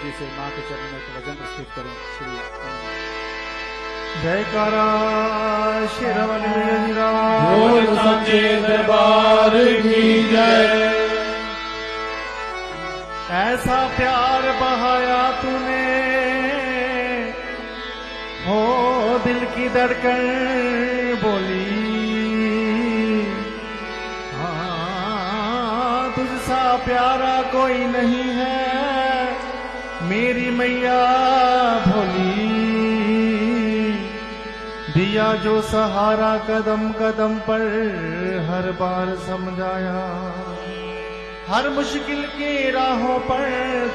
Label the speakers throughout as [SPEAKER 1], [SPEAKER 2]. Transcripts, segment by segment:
[SPEAKER 1] जी से माँ के चरणों में एक वचन प्रस्तुत करें। श्री
[SPEAKER 2] जयकारा श्री रमन
[SPEAKER 3] बोल सच्चे दरबार की जय।
[SPEAKER 2] ऐसा प्यार बहाया तूने हो दिल की धड़कन बोली, हाँ तुझसा प्यारा कोई नहीं है मेरी मैया भोली। दिया जो सहारा कदम कदम पर हर बार समझाया, हर मुश्किल की राहों पर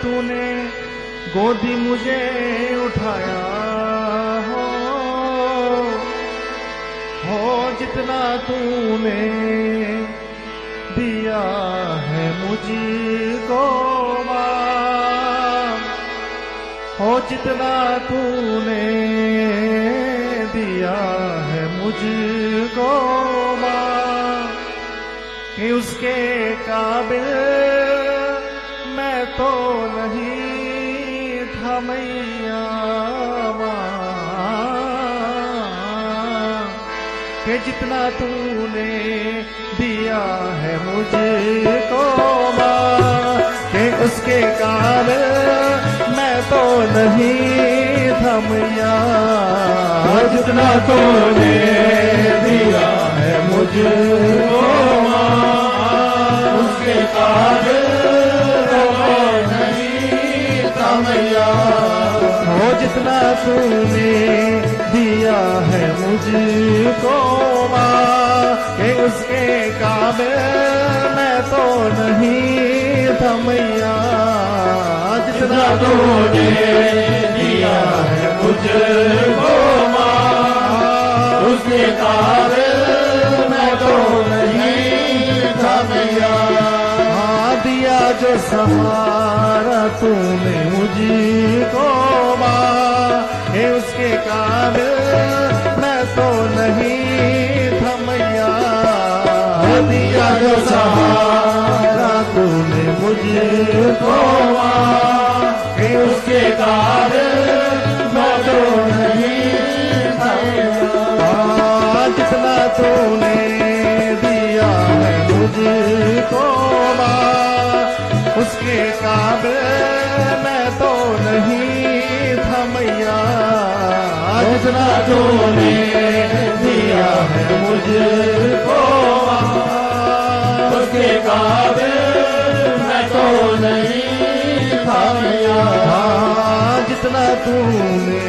[SPEAKER 2] तूने गोदी मुझे उठाया। हो जितना तूने दिया है मुझको माँ, हो जितना तूने दिया है मुझको माँ, कि उसके काबिल मैं तो नहीं था मैया माँ, कि जितना तूने दिया है मुझको माँ, कि उसके काबिल मैं तो नहीं था मैया।
[SPEAKER 3] जितना तूने दिया है मुझको उसके काबिल नहीं था मैया।
[SPEAKER 2] हो जितना तूने दिया है मुझको माँ, कि उसके काबिल मैं तो नहीं था मैया।
[SPEAKER 3] जितना तूने दिया है मुझको उसके काबिल मैं तो नहीं था मैया।
[SPEAKER 2] हाँ दिया जो सहारा तूने मुझको माँ, हे उसके काबिल मैं तो नहीं था मैया।
[SPEAKER 3] दिया जो सहारा
[SPEAKER 2] तूने मुझको
[SPEAKER 3] माँ, हे उसके काबिल मैं तो नहीं था मैया।
[SPEAKER 2] जितना तूने दिया है मुझको माँ, उसके काबिल मैं तो नहीं था मैया।
[SPEAKER 3] जितना तूने दिया है मुझको उसके काबिल मैं तो नहीं था मैया।
[SPEAKER 2] जितना तूने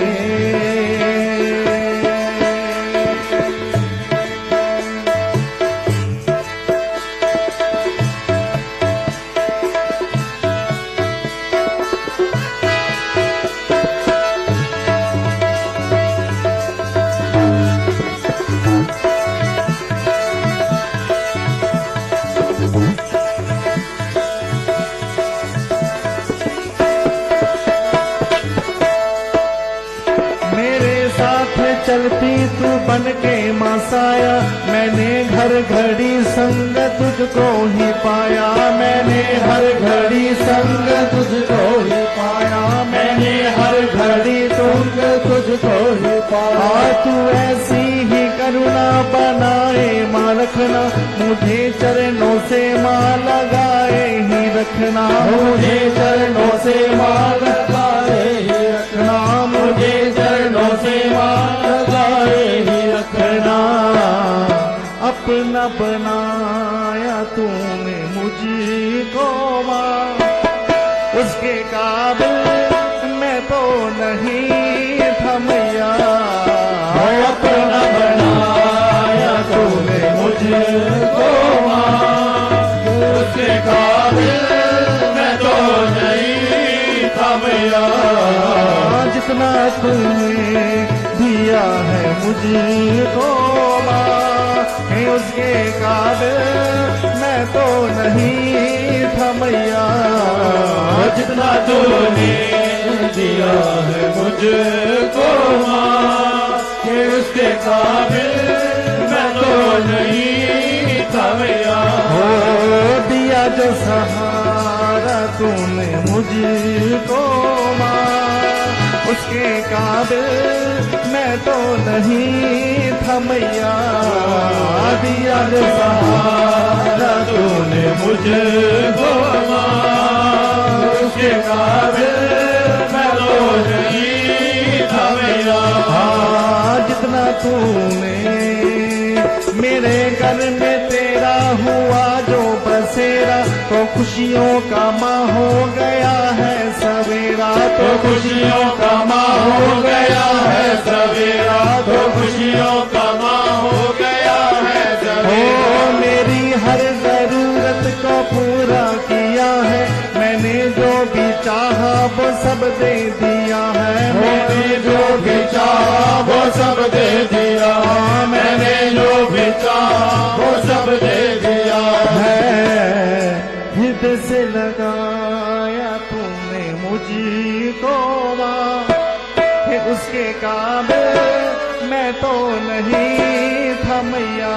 [SPEAKER 2] चलती तू बन के मासाया, मैंने हर घड़ी संग तुझको ही पाया। मैंने हर घड़ी संग तुझको ही पाया। मैंने हर घड़ी संग तुझको ही पाया। तू ऐसी ही करुणा बनाए माँ रखना, मुझे चरणों से माँ लगाए ही रखना।
[SPEAKER 3] मुझे चरणों से माँ लगाए ही रखना। मुझे चरणों से माँ लगाए ही रखना।
[SPEAKER 2] अपना बनाया तूने मुझको माँ, उसके काबिल मैं तो नहीं था मैया।
[SPEAKER 3] अपना बनाया तूने मुझको माँ, उसके काबिल मैं तो नहीं था मैया।
[SPEAKER 2] जितना तूने दिया है मुझको माँ, हे उसके काबिल मैं तो नहीं था मैया।
[SPEAKER 3] जितना तूने दिया है मुझको माँ, कि उसके काबिल मैं तो नहीं था मैया।
[SPEAKER 2] हो दिया जो सहारा तूने मुझको उसके काबिल मैं तो नहीं था मैया।
[SPEAKER 3] दिया जो सहारा तूने मुझको उसके काबिल मैं तो नहीं था मैया।
[SPEAKER 2] जितना तूने मेरे घर में तेरा हुआ जो बसेरा, तो खुशियों का माँ हो गया है सवेरा।
[SPEAKER 3] तो खुशियों का माँ हो गया है सवेरा, तो खुशियों का माँ हो गया है सवेरा।
[SPEAKER 2] मेरी हर जरूरत को पूरा किया है, मैंने जो भी चाहा वो सब दे दिया है।
[SPEAKER 3] मैंने जो भी चाहा वो सब दे दिया, मैंने जो भी चाहा वो सब दे दिया
[SPEAKER 2] है। हृदय से लगाया तूने मुझको माँ, उसके काबिल मैं तो नहीं था मैया।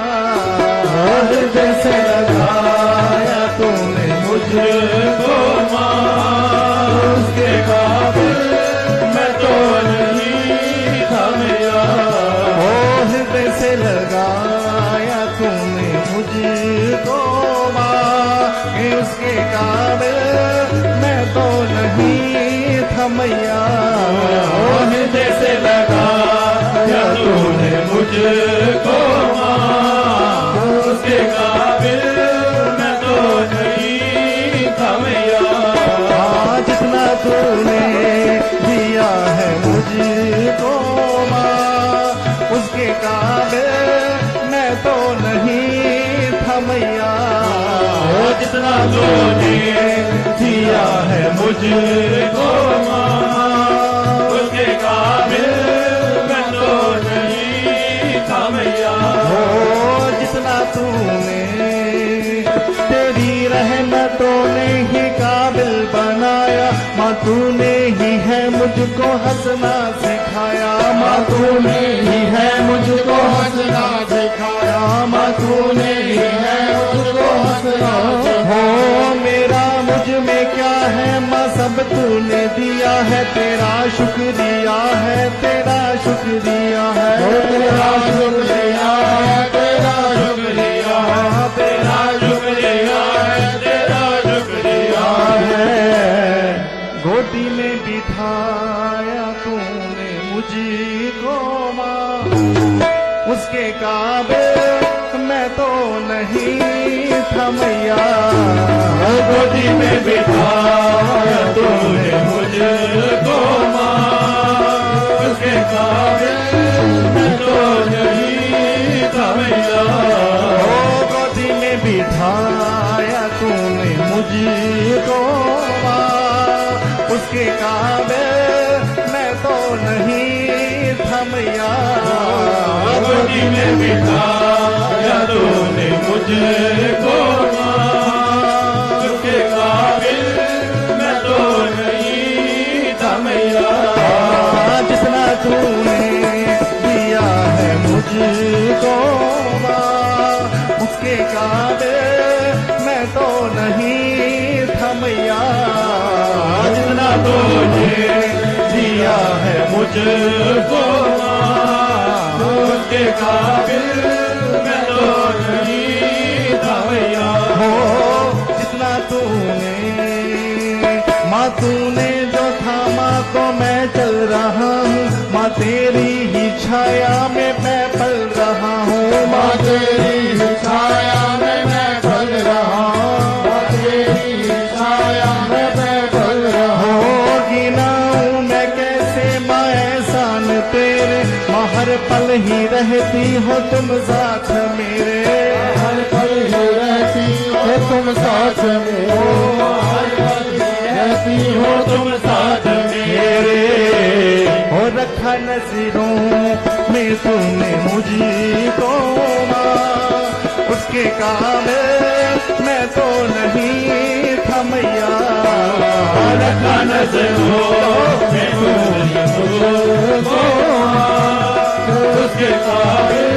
[SPEAKER 3] हृदय से लगाया तूने मुझको माँ, उसके काबिल मैं तो नहीं था मैया।
[SPEAKER 2] हृदय से लगाया तूने मुझको माँ, उसके काबिल मैं तो नहीं था मैया।
[SPEAKER 3] हृदय से लगाया तूने मुझको माँ, उसके काबिल मैं तो नहीं था मैया।
[SPEAKER 2] जितना तूने दिया है मुझको माँ, उसके काबिल मैं तो नहीं था मैया।
[SPEAKER 3] जितना तूने दिया है मुझको माँ, उसके काबिल मैं तो नहीं था मैया।
[SPEAKER 2] जितना तूने तेरी रहमतों ने ही काबिल बनाया, माँ तूने ही है मुझको हंसना सिखाया।
[SPEAKER 3] माँ तूने ही है मुझको हंसना सिखाया, माँ तूने ही है मुझको हंसना सिखाया।
[SPEAKER 2] मेरा मुझ में क्या है माँ, सब तूने दिया है। तेरा शुक्रिया है, तेरा शुक्रिया है,
[SPEAKER 3] तेरा शुक्रिया है, तेरा शुक्रिया है, तेरा शुक्रिया है, तेरा शुक्रिया है।
[SPEAKER 2] गोदी में बिठाया तूने मुझको माँ, उसके काबिल मैं तो नहीं था मैया।
[SPEAKER 3] गोदी में बिठाया तूने मुझको माँ, उसके काबिल मैं तो नहीं था मैया।
[SPEAKER 2] गोदी में बिठाया तूने मुझको माँ, उसके काबिल मैं तो नहीं था मैया।
[SPEAKER 3] गोदी में बिठाया तूने मुझको माँ, उसके काबिल मैं तो नहीं था मैया।
[SPEAKER 2] जितना तूने दिया है मुझको माँ, उसके काबिल मैं तो नहीं था मैया।
[SPEAKER 3] जितना तूने दिया है मुझको माँ, उसके काबिल मैं तो नहीं था मैया।
[SPEAKER 2] जितना तूने माँ तूने जो थामा तो मैं चल रहा हूँ, माँ तेरी ही छाया में मैं पल रहा हूँ।
[SPEAKER 3] माँ तेरी ही छाया में मैं पल रहा हूँ, माँ तेरी ही छाया में मैं पल रहा हूँ।
[SPEAKER 2] गिनाऊं मैं कैसे माँ एहसान तेरे, माँ हर पल ही रहती हो तुम साथ मेरे।
[SPEAKER 3] हर पल ही रहती हो तुम साथ मेरे, हर पल ही रहती हो तुम साथ मेरे।
[SPEAKER 2] और रखा नजरों में तूने मुझको माँ, उसके काबिल मैं तो नहीं था मैया।
[SPEAKER 3] रखा नजरों में तूने मुझको माँ, उसके काबिल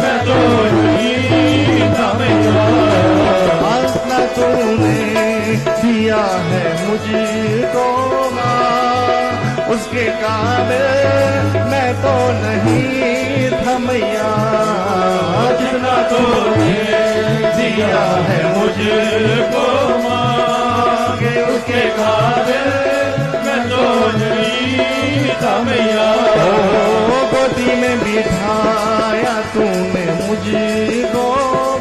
[SPEAKER 3] मैं तो नहीं था मैया।
[SPEAKER 2] इतना तूने दिया है मुझको माँ, उसके काबिल मैं तो नहीं था मैया,
[SPEAKER 3] जितना तूने दिया है मुझको मांगे उसके काबिल मैं तो नहीं था मैया।
[SPEAKER 2] गोदी में बिठाया तूने मुझको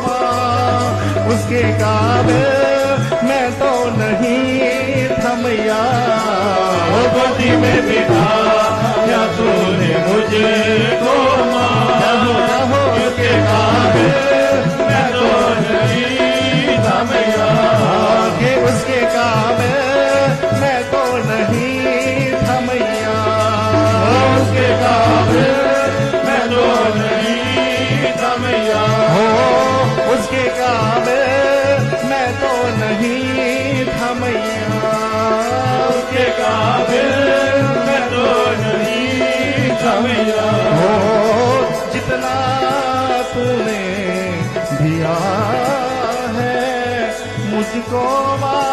[SPEAKER 2] माँ, उसके काबिल मैं तो नहीं था मैया।
[SPEAKER 3] गोदी में बिठाया तूने मुझको माँ, उसके काबिल मैं तो नहीं था मैया।
[SPEAKER 2] कि उसके काबिल मैं तो नहीं था मैया,
[SPEAKER 3] उसके काबिल मैं तो नहीं था मैया।
[SPEAKER 2] हो उसके काबिल मैं तो नहीं था मैया,
[SPEAKER 3] उसके काबिल मैं तो नहीं था मैया।
[SPEAKER 2] हो जितना तूने दिया है मुझको माँ,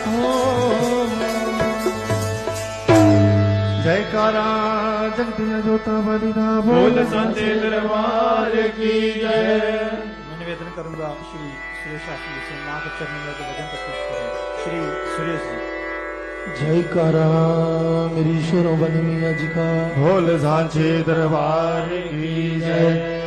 [SPEAKER 2] हो जयकारा जगदिया जोता बलिदा
[SPEAKER 3] बोल संते दरबार की जय।
[SPEAKER 1] मैं निवेदन करूंगा श्री सुरेश शास्त्री जी से मां के चरणों में भजन प्रस्तुत करें। श्री सुरेश जी।
[SPEAKER 3] जयकारा मेरी शेरों बनी मियाँ जी का।
[SPEAKER 2] भोल सांचे दरबार की जय।